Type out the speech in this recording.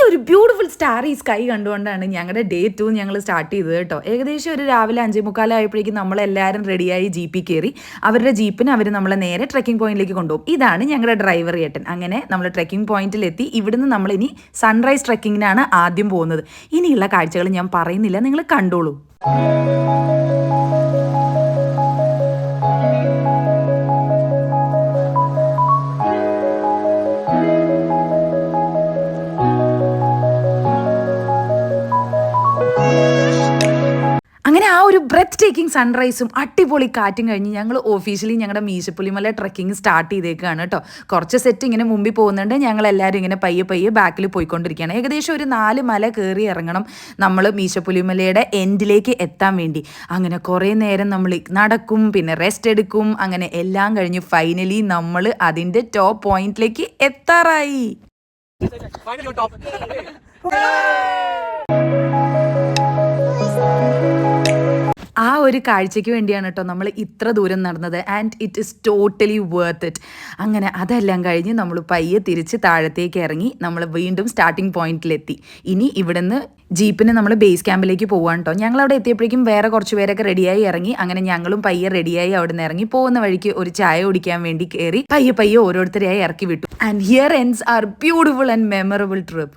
ഒരു beautiful Starry sky കണ്ടുകൊണ്ടാണ് ഞങ്ങളുടെ ഡേ 2 ഞങ്ങൾ സ്റ്റാർട്ട് ചെയ്തത് കേട്ടോ. ഏകദേശം ഒരു രാവിലെ 5:45 ആയപ്പോഴേക്കും നമ്മളെല്ലാവരും റെഡിയായി ജീപ്പിൽ കയറി. അവരുടെ ജീപ്പിന് അവർ നമ്മളെ നേരെ ട്രെക്കിംഗ് പോയിന്റിലേക്ക് കൊണ്ടുപോകും. ഇതാണ് ഞങ്ങളുടെ ഡ്രൈവർ ഏട്ടൻ. അങ്ങനെ നമ്മൾ ട്രെക്കിംഗ് പോയിന്റിലെത്തി. ഇവിടുന്ന് നമ്മളിനി സൺറൈസ് ട്രെക്കിങ്ങിനാണ് ആദ്യം പോകുന്നത്. ഇനിയുള്ള കാഴ്ചകൾ ഞാൻ പറയുന്നില്ല, നിങ്ങൾ കണ്ടോളൂ. അങ്ങനെ ആ ഒരു ബ്രെത്ത് ടേക്കിംഗ് സൺറൈസും അടിപൊളി കാറ്റും കഴിഞ്ഞ് ഞങ്ങൾ ഓഫീഷ്യലി ഞങ്ങളുടെ മീശപ്പുലിമല ട്രെക്കിംഗ് സ്റ്റാർട്ട് ചെയ്തേക്കാണ് കേട്ടോ. കുറച്ച് സെറ്റ് ഇങ്ങനെ മുമ്പിൽ പോകുന്നുണ്ട്. ഞങ്ങളെല്ലാവരും ഇങ്ങനെ പയ്യെ പയ്യെ ബാക്കിൽ പോയിക്കൊണ്ടിരിക്കുകയാണ്. ഏകദേശം ഒരു 4 മല കയറി ഇറങ്ങണം നമ്മൾ മീശപ്പുലിമലയുടെ എൻഡിലേക്ക് എത്താൻ വേണ്ടി. അങ്ങനെ കുറേ നേരം നമ്മൾ നടക്കും, പിന്നെ റെസ്റ്റ് എടുക്കും. അങ്ങനെ എല്ലാം കഴിഞ്ഞ് ഫൈനലി നമ്മൾ അതിൻ്റെ ടോപ്പ് പോയിന്റിലേക്ക് എത്താറായി. ആ ഒരു കാഴ്ചയ്ക്ക് വേണ്ടിയാണ് കേട്ടോ നമ്മൾ ഇത്ര ദൂരം നടന്നത്. And it is totally worth it. അങ്ങനെ അതെല്ലാം കഴിഞ്ഞ് നമ്മൾ പയ്യെ തിരിച്ച് താഴത്തേക്ക് ഇറങ്ങി നമ്മൾ വീണ്ടും സ്റ്റാർട്ടിംഗ് പോയിന്റിലെത്തി. ഇനി ഇവിടുന്ന് ജീപ്പിന് നമ്മൾ ബേസ് ക്യാമ്പിലേക്ക് പോകാൻ കേട്ടോ. ഞങ്ങളവിടെ എത്തിയപ്പോഴേക്കും വേറെ കുറച്ച് പേരൊക്കെ റെഡിയായി ഇറങ്ങി. അങ്ങനെ ഞങ്ങളും പയ്യെ റെഡിയായി അവിടെ നിന്ന് ഇറങ്ങി. പോകുന്ന വഴിക്ക് ഒരു ചായ കുടിക്കാൻ വേണ്ടി കയറി പയ്യെ പയ്യെ ഓരോരുത്തരെയായി ഇറക്കി വിട്ടു. And here ends are beautiful and memorable trip.